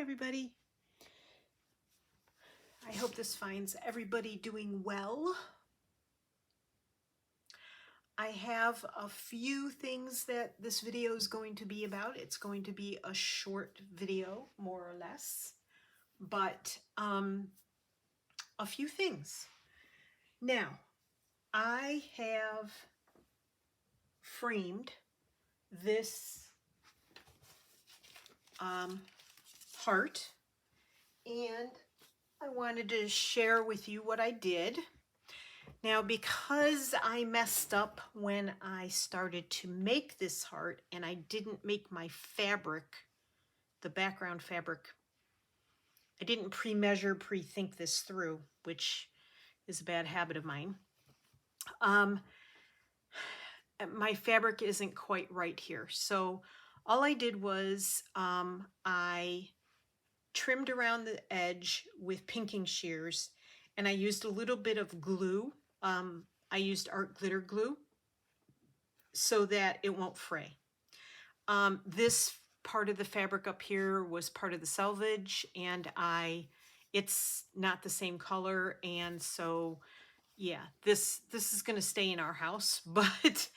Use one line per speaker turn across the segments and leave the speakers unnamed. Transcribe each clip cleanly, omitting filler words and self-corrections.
everybody. I hope this finds everybody doing well. I have a few things that this video is going to be about. It's going to be a short video, more or less, but a few things. Now, I have framed this heart, and I wanted to share with you what I did. Now, because I messed up when I started to make this heart and I didn't make my fabric, the background fabric, I didn't pre-measure, pre-think this through, which is a bad habit of mine. My fabric isn't quite right here. So all I did was I trimmed around the edge with pinking shears, and I used a little bit of glue. I used art glitter glue so that it won't fray. This part of the fabric up here was part of the selvage, and it's not the same color, and so yeah, this is going to stay in our house. But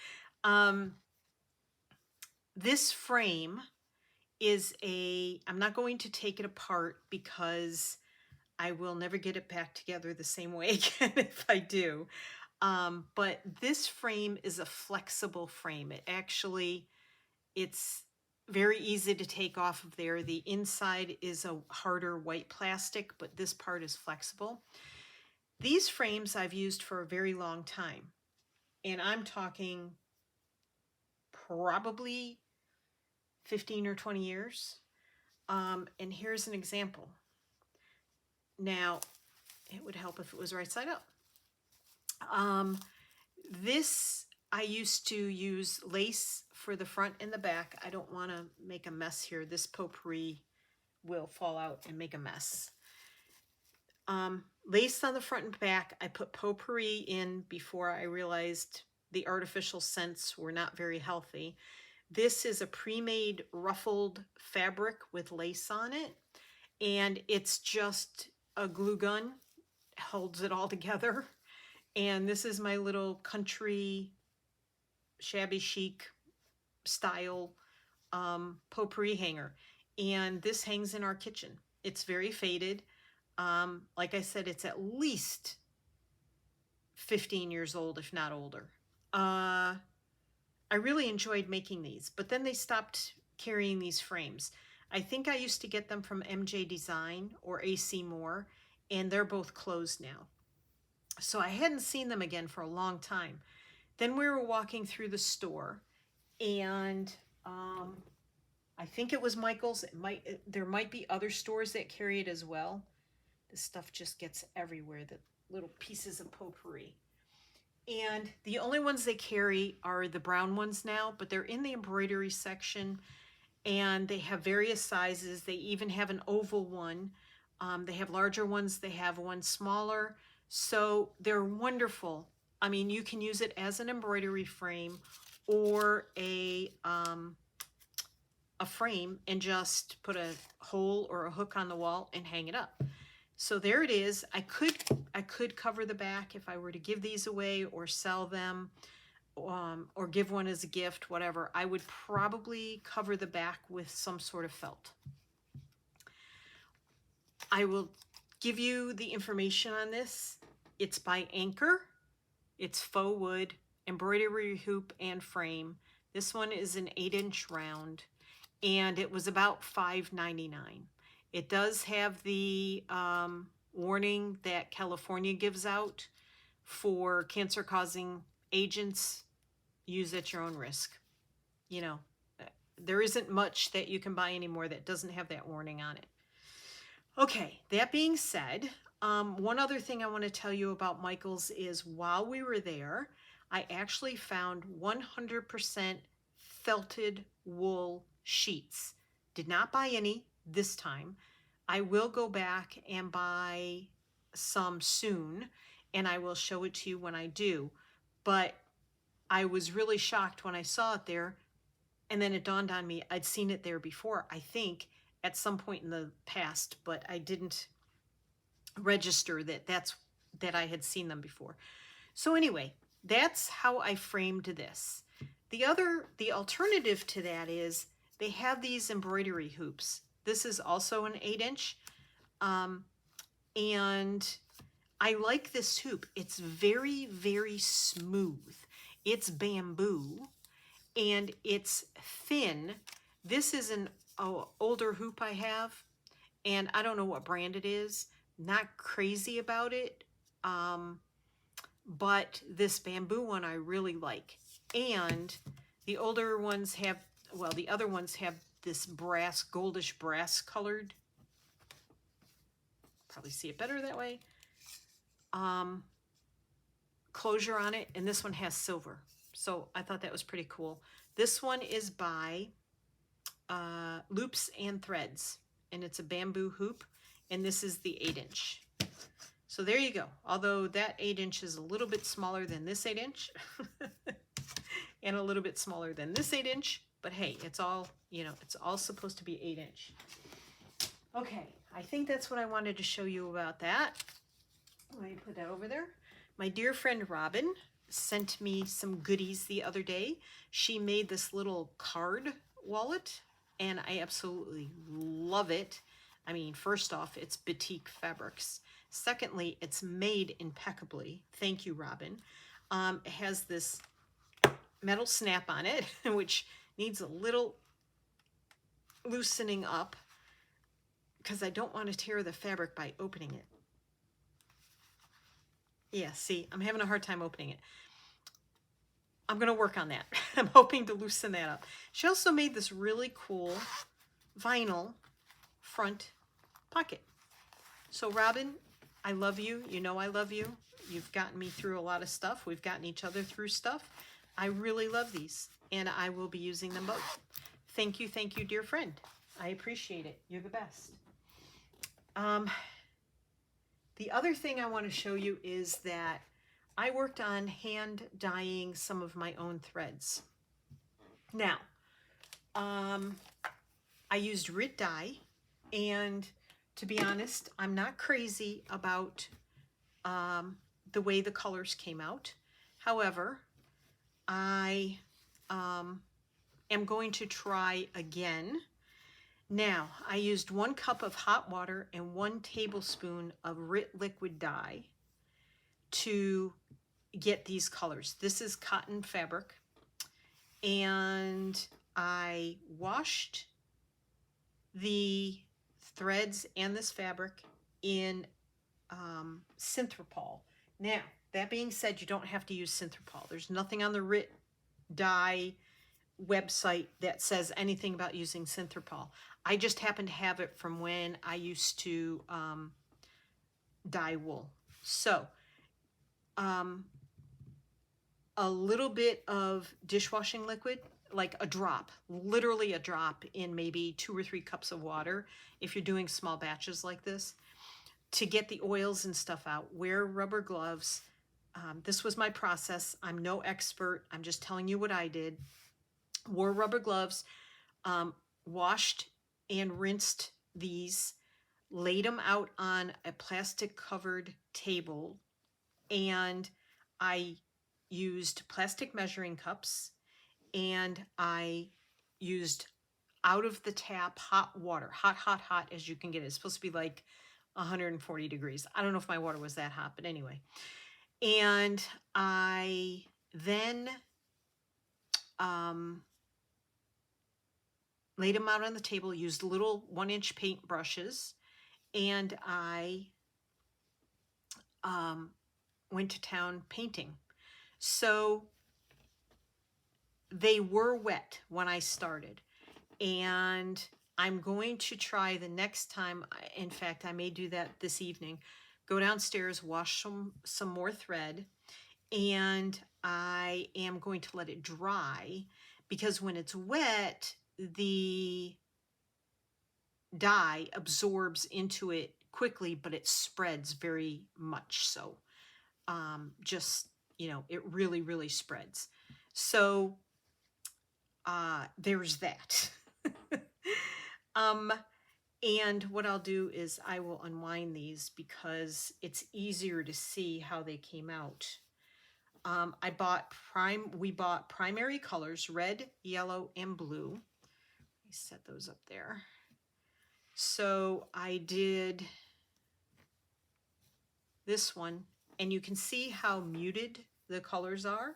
this frame is I'm not going to take it apart because I will never get it back together the same way again if I do. But this frame is a flexible frame. It's very easy to take off of there. The inside is a harder white plastic, but this part is flexible. These frames I've used for a very long time, and I'm talking probably 15 or 20 years. And here's an example. Now, it would help if it was right side up. This, I used to use lace for the front and the back. I don't want to make a mess here. This potpourri will fall out and make a mess. Lace on the front and back. I put potpourri in before I realized the artificial scents were not very healthy. This is a pre-made ruffled fabric with lace on it, and it's just a glue gun, holds it all together. And this is my little country shabby chic style potpourri hanger, and this hangs in our kitchen. It's very faded. Like I said, it's at least 15 years old, if not older. I really enjoyed making these, but then they stopped carrying these frames. I think I used to get them from MJ Design or AC Moore, and they're both closed now. So I hadn't seen them again for a long time. Then we were walking through the store, and I think it was Michael's. There might be other stores that carry it as well. This stuff just gets everywhere, the little pieces of potpourri. And the only ones they carry are the brown ones now, but they're in the embroidery section, and they have various sizes. They even have an oval one. They have larger ones. They have one smaller. So they're wonderful. I mean, you can use it as an embroidery frame or a frame and just put a hole or a hook on the wall and hang it up. So there it is. I could cover the back if I were to give these away or sell them, or give one as a gift, whatever. I would probably cover the back with some sort of felt. I will give you the information on this. It's by Anchor. It's faux wood, embroidery hoop and frame. This one is an 8-inch round, and it was about $5.99. It does have the warning that California gives out for cancer-causing agents. Use at your own risk. You know, there isn't much that you can buy anymore that doesn't have that warning on it. Okay, that being said, one other thing I want to tell you about Michael's is while we were there, I actually found 100% felted wool sheets. Did not buy any this time. I will go back and buy some soon, and I will show it to you when I do. But I was really shocked when I saw it there, and then it dawned on me I'd seen it there before, I think, at some point in the past, but I didn't register that I had seen them before. So anyway, that's how I framed this. The alternative to that is they have these embroidery hoops. This is also an 8-inch. And I like this hoop. It's very, very smooth. It's bamboo and it's thin. This is an older hoop I have, and I don't know what brand it is. Not crazy about it. But this bamboo one I really like. And the older ones have, well, the other ones have this brass, goldish brass colored, probably see it better that way, closure on it, and this one has silver. So I thought that was pretty cool. This one is by Loops and Threads, and it's a bamboo hoop, and this is the 8-inch. So there you go. Although that 8-inch is a little bit smaller than this 8-inch and a little bit smaller than this 8-inch, but hey, it's all, you know, it's all supposed to be 8-inch. Okay, I think that's what I wanted to show you about that. Let me put that over there. My dear friend Robin sent me some goodies the other day. She made this little card wallet, and I absolutely love it. I mean, first off, it's batik fabrics. Secondly, it's made impeccably. Thank you, Robin. It has this metal snap on it, which needs a little loosening up because I don't want to tear the fabric by opening it. Yeah, see, I'm having a hard time opening it. I'm going to work on that. I'm hoping to loosen that up. She also made this really cool vinyl front pocket. So Robin, I love you. You know I love you. You've gotten me through a lot of stuff. We've gotten each other through stuff. I really love these, and I will be using them both. Thank you, dear friend. I appreciate it. You're the best. The other thing I want to show you is that I worked on hand dyeing some of my own threads. Now, I used RIT dye, and to be honest, I'm not crazy about the way the colors came out. However, I am going to try again. Now, I used 1 cup of hot water and 1 tablespoon of RIT liquid dye to get these colors. This is cotton fabric, and I washed the threads and this fabric in Synthropol. Now, that being said, you don't have to use Synthropol. There's nothing on the RIT dye website that says anything about using Synthropol. I just happen to have it from when I used to dye wool. So, a little bit of dishwashing liquid, like a drop, literally a drop in maybe 2 or 3 cups of water if you're doing small batches like this, to get the oils and stuff out. Wear rubber gloves. This was my process. I'm no expert. I'm just telling you what I did. Wore rubber gloves, washed and rinsed these, laid them out on a plastic covered table, and I used plastic measuring cups, and I used out of the tap hot water, hot as you can get it. It's supposed to be like 140 degrees. I don't know if my water was that hot, but anyway. And I then laid them out on the table, used little 1-inch paint brushes, and I went to town painting. So they were wet when I started, and I'm going to try the next time. In fact, I may do that this evening. Go downstairs, wash some more thread, and I am going to let it dry, because when it's wet, the dye absorbs into it quickly, but it spreads very much. So just, you know, it really spreads. So there's that. And what I'll do is I will unwind these because it's easier to see how they came out. We bought primary colors, red, yellow, and blue. Let me set those up there. So I did this one, and you can see how muted the colors are,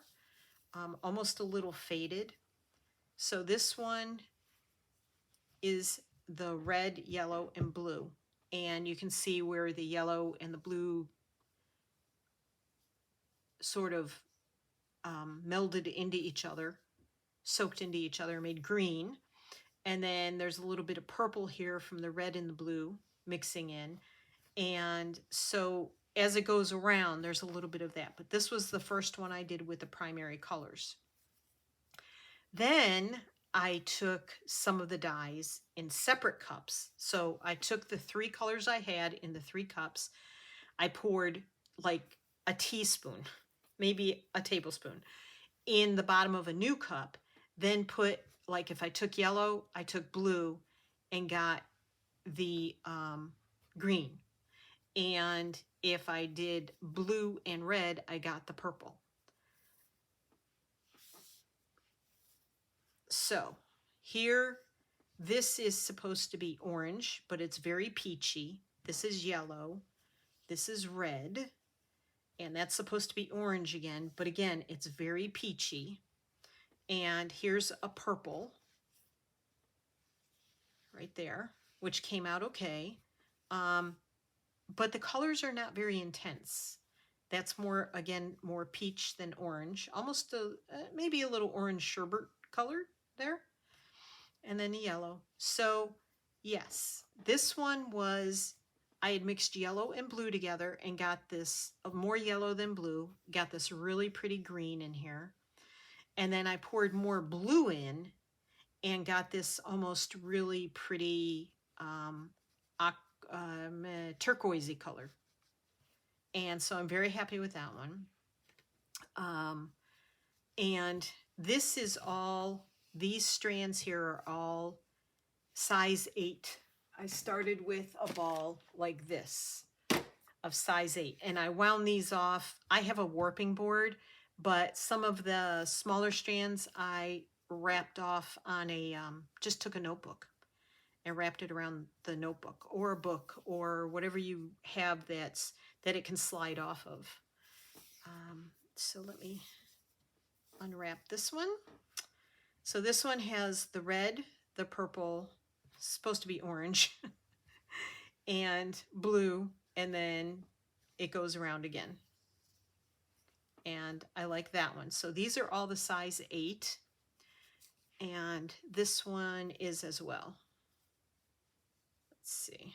almost a little faded. So this one is the red, yellow, and blue. And you can see where the yellow and the blue sort of melded into each other, soaked into each other, made green. And then there's a little bit of purple here from the red and the blue mixing in. And so as it goes around, there's a little bit of that. But this was the first one I did with the primary colors. Then I took some of the dyes in separate cups. So I took the 3 colors I had in the 3 cups. I poured like a teaspoon, maybe a tablespoon, in the bottom of a new cup. Then put, like if I took yellow, I took blue and got the green. And if I did blue and red, I got the purple. So here, this is supposed to be orange, but it's very peachy. This is yellow. This is red. And that's supposed to be orange again, but again, it's very peachy. And here's a purple right there, which came out okay. But the colors are not very intense. That's more, again, more peach than orange, almost maybe a little orange sherbet color there. And then the yellow. So yes, this one was, I had mixed yellow and blue together and got this more yellow than blue, got this really pretty green in here. And then I poured more blue in and got this almost really pretty turquoisey color. And so I'm very happy with that one. And this is all, these strands here are all size 8. I started with a ball like this of size 8, and I wound these off. I have a warping board, but some of the smaller strands I wrapped off on a, just took a notebook and wrapped it around the notebook or a book or whatever you have that it can slide off of. So let me unwrap this one. So this one has the red, the purple, supposed to be orange, and blue, and then it goes around again. And I like that one. So these are all the size 8. And this one is as well. Let's see.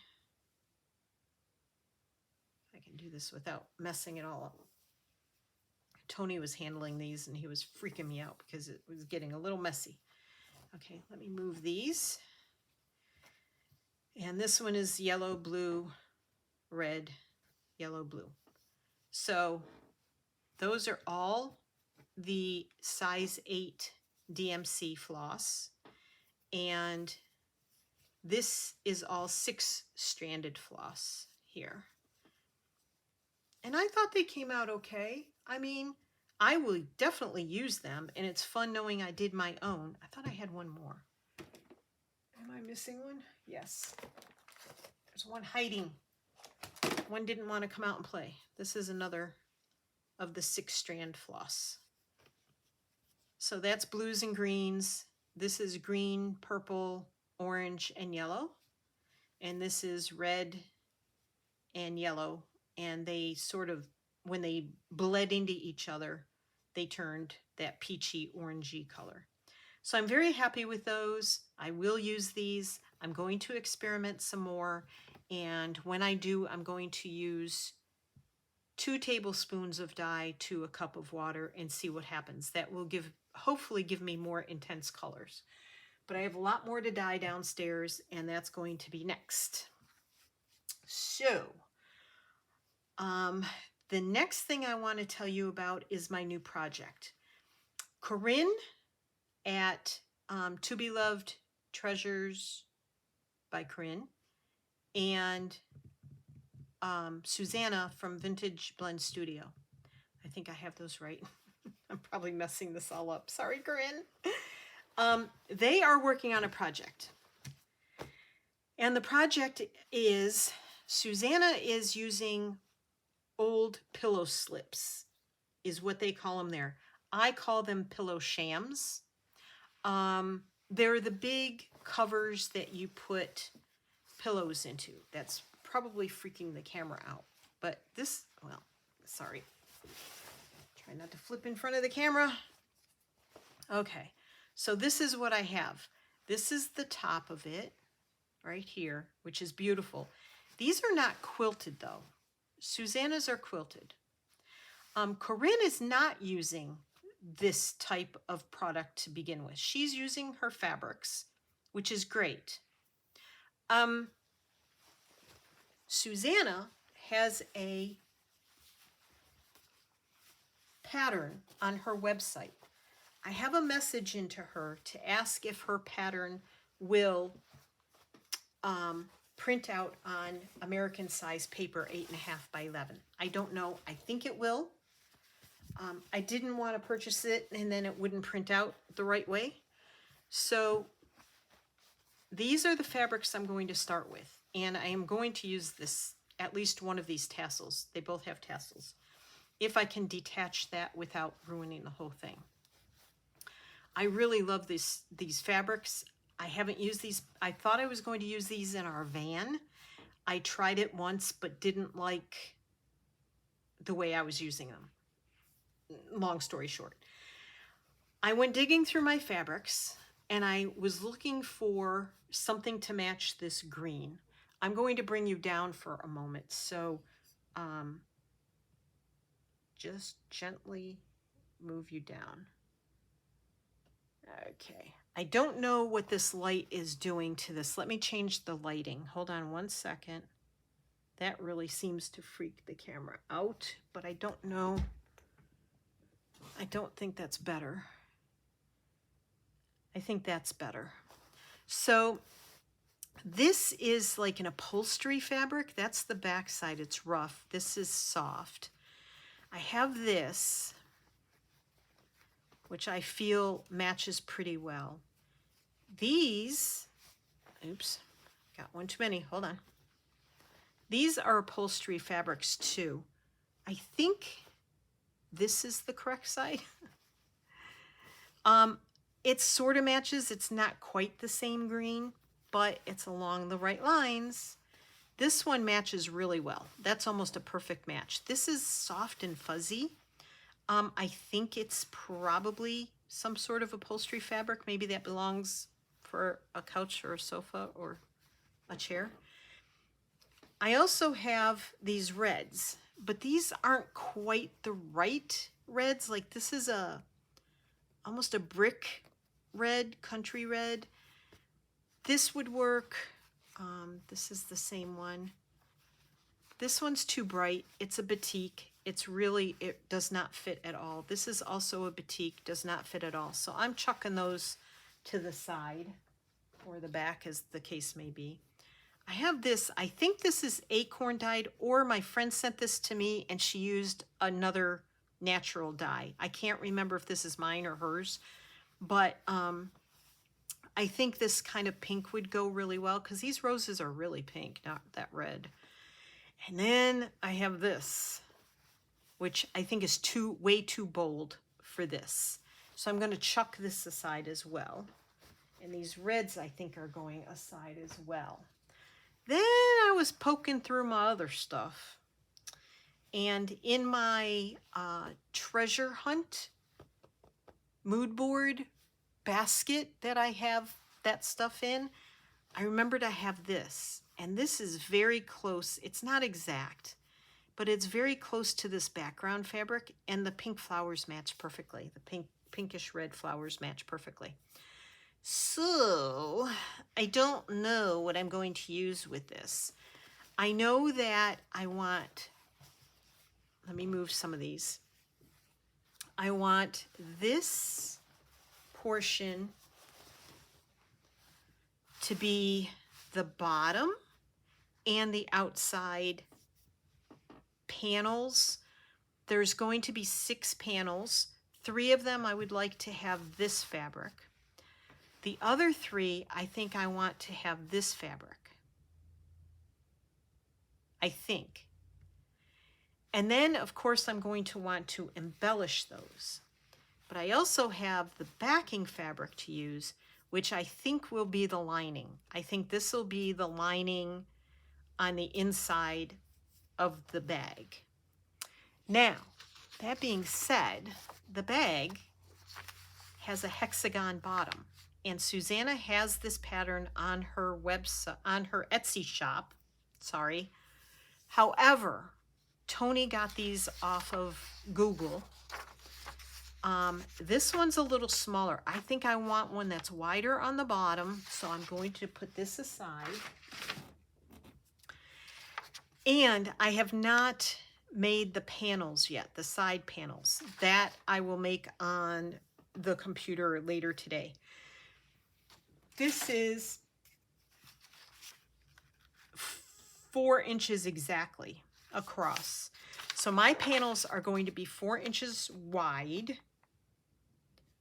I can do this without messing it all up. Tony was handling these and he was freaking me out because it was getting a little messy. Okay, let me move these. And this one is yellow, blue, red, yellow, blue. So those are all the size 8 DMC floss. And this is all 6-stranded floss here. And I thought they came out okay. I mean, I will definitely use them, and it's fun knowing I did my own. I thought I had one more. Am I missing one? Yes. There's one hiding. One didn't want to come out and play. This is another of the 6-strand floss. So that's blues and greens. This is green, purple, orange, and yellow. And this is red and yellow. And they sort of, when they bled into each other, they turned that peachy orangey color. So I'm very happy with those. I will use these. I'm going to experiment some more. And when I do, I'm going to use 2 tablespoons of dye to a cup of water and see what happens. That will hopefully give me more intense colors. But I have a lot more to dye downstairs, and that's going to be next. So, the next thing I want to tell you about is my new project. Corinne at To Be Loved Treasures by Corinne and Susanna from Vintage Blend Studio. I think I have those right. I'm probably messing this all up. Sorry, Corinne. They are working on a project. And the project is, Susanna is using old pillow slips, is what they call them there. I call them pillow shams. They're the big covers that you put pillows into. That's probably freaking the camera out. But this, well, sorry. Try not to flip in front of the camera. Okay, so this is what I have. This is the top of it right here, which is beautiful. These are not quilted though. Susanna's are quilted. Corinne is not using this type of product to begin with. She's using her fabrics, which is great. Susanna has a pattern on her website. I have a message into her to ask if her pattern will print out on American size paper, 8.5 by 11. I don't know. I think it will. I didn't want to purchase it and then it wouldn't print out the right way. So these are the fabrics I'm going to start with. And I am going to use this, at least one of these tassels. They both have tassels. If I can detach that without ruining the whole thing. I really love these fabrics. I haven't used these. I thought I was going to use these in our van. I tried it once, but didn't like the way I was using them. Long story short. I went digging through my fabrics and I was looking for something to match this green. I'm going to bring you down for a moment. So just gently move you down. Okay. I don't know what this light is doing to this. Let me change the lighting. Hold on one second. That really seems to freak the camera out, but I don't know. I don't think that's better. I think that's better. So this is like an upholstery fabric. That's the back side. It's rough. This is soft. I have this, which I feel matches pretty well. These, oops, got one too many. Hold on. These are upholstery fabrics too. I think this is the correct side. It sort of matches. It's not quite the same green, but it's along the right lines. This one matches really well. That's almost a perfect match. This is soft and fuzzy. I think it's probably some sort of upholstery fabric. Maybe that belongs for a couch or a sofa or a chair. I also have these reds, but these aren't quite the right reds. Like this is almost a brick red, country red. This would work. This is the same one. This one's too bright. It's a batik. It does not fit at all. This is also a batik, does not fit at all. So I'm chucking those to the side or the back as the case may be. I have this, I think this is acorn dyed, or my friend sent this to me and she used another natural dye. I can't remember if this is mine or hers, but I think this kind of pink would go really well because these roses are really pink, not that red. And then I have this, which I think is way too bold for this. So I'm going to chuck this aside as well. And these reds I think are going aside as well. Then I was poking through my other stuff. And in my treasure hunt mood board basket that I have that stuff in, I remembered I have this. And this is very close. It's not exact, but it's very close to this background fabric. And the pink flowers match perfectly. The pinkish red flowers match perfectly. So I don't know what I'm going to use with this. I know that I want, let me move some of these. I want this portion to be the bottom and the outside panels. There's going to be 6 panels. 3 of them I would like to have this fabric. The other 3, I think I want to have this fabric. I think. And then, of course, I'm going to want to embellish those. But I also have the backing fabric to use, which I think will be the lining. I think this will be the lining on the inside of the bag. Now, that being said, the bag has a hexagon bottom, and Susanna has this pattern on her website, on her Etsy shop. Sorry. However, Tony got these off of Google. This one's a little smaller. I think I want one that's wider on the bottom, so I'm going to put this aside. And I have not made the panels yet, the side panels. That I will make on the computer later today. This is 4 inches exactly across. So my panels are going to be 4 inches wide.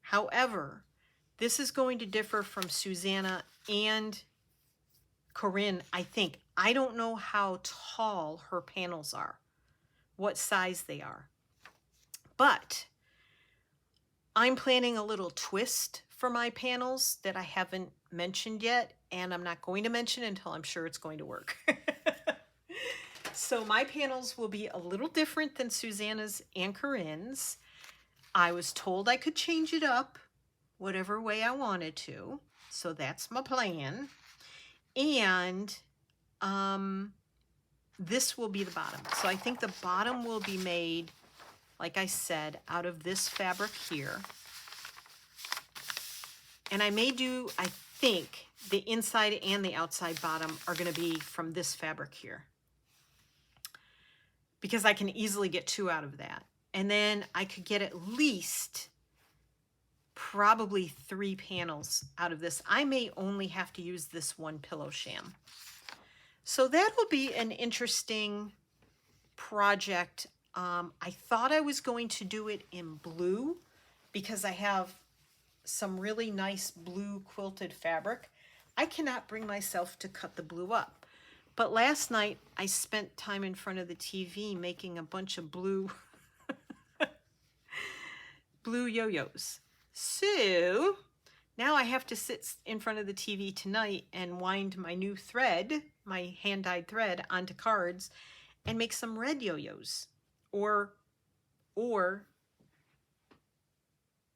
However, this is going to differ from Susanna and Corinne, I think. I don't know how tall her panels are, what size they are. But I'm planning a little twist for my panels that I haven't mentioned yet, and I'm not going to mention until I'm sure it's going to work. So my panels will be a little different than Susanna's and Corinne's. I was told I could change it up whatever way I wanted to. So that's my plan. And this will be the bottom. So I think the bottom will be made, like I said, out of this fabric here. And I may do, I think, the inside and the outside bottom are going to be from this fabric here, because I can easily get 2 out of that. And then I could get at least probably 3 panels out of this. I may only have to use this one pillow sham. So that will be an interesting project. I thought I was going to do it in blue because I have some really nice blue quilted fabric. I cannot bring myself to cut the blue up. But last night I spent time in front of the TV making a bunch of blue blue yo-yos. So now I have to sit in front of the TV tonight and wind my new thread, my hand-dyed thread, onto cards and make some red yo-yos or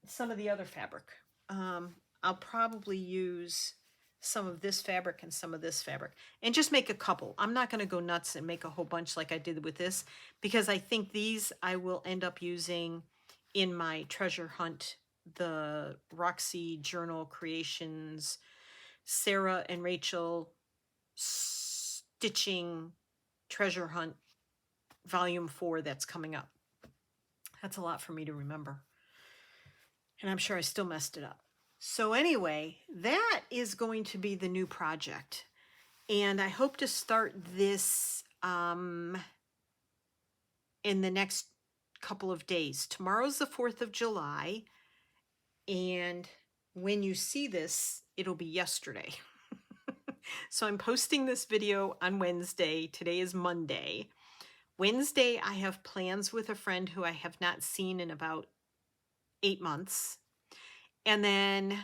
some of the other fabric. I'll probably use some of this fabric and some of this fabric and just make a couple. I'm not going to go nuts and make a whole bunch like I did with this, because I think these I will end up using in my treasure hunt, the Roxy Journal Creations, Sarah and Rachel Stitching Treasure Hunt Volume 4 that's coming up. That's a lot for me to remember. And I'm sure I still messed it up. So anyway, that is going to be the new project. And I hope to start this in the next couple of days. Tomorrow's the 4th of July. And when you see this, it'll be yesterday. So I'm posting this video on Wednesday. Today is Monday. Wednesday, I have plans with a friend who I have not seen in about 8 months. And then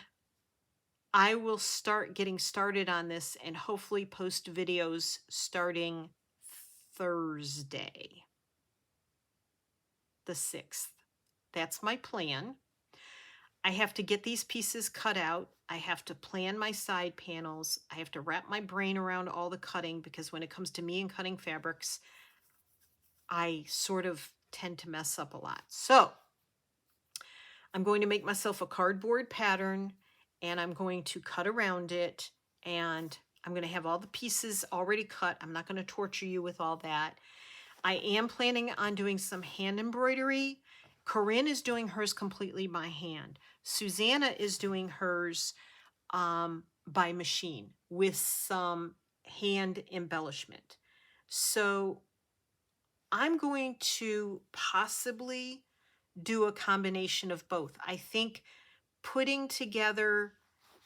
I will start getting started on this and hopefully post videos starting Thursday, the 6th. That's my plan. I have to get these pieces cut out. I have to plan my side panels. I have to wrap my brain around all the cutting, because when it comes to me and cutting fabrics, I sort of tend to mess up a lot. So I'm going to make myself a cardboard pattern, and I'm going to cut around it, and I'm going to have all the pieces already cut. I'm not going to torture you with all that. I am planning on doing some hand embroidery. Corinne is doing hers completely by hand. Susanna is doing hers by machine with some hand embellishment. So I'm going to possibly do a combination of both. I think putting together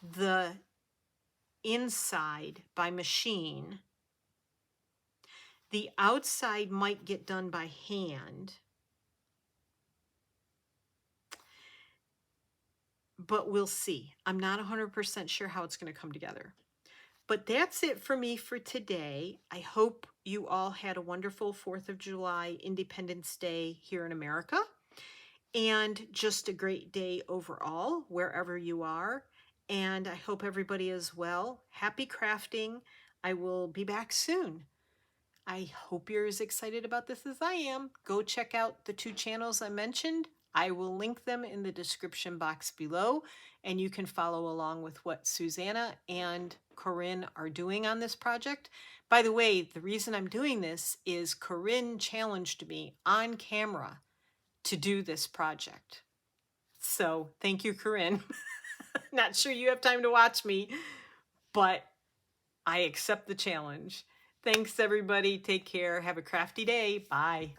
the inside by machine, the outside might get done by hand, but we'll see. I'm not 100% sure how it's going to come together. But that's it for me for today. I hope you all had a wonderful 4th of July Independence Day here in America, and just a great day overall, wherever you are. And I hope everybody is well. Happy crafting. I will be back soon. I hope you're as excited about this as I am. Go check out the 2 channels I mentioned. I will link them in the description box below, and you can follow along with what Susanna and Corinne are doing on this project. By the way, the reason I'm doing this is Corinne challenged me on camera to do this project. So thank you, Corinne. Not sure you have time to watch me, but I accept the challenge. Thanks, everybody. Take care. Have a crafty day. Bye.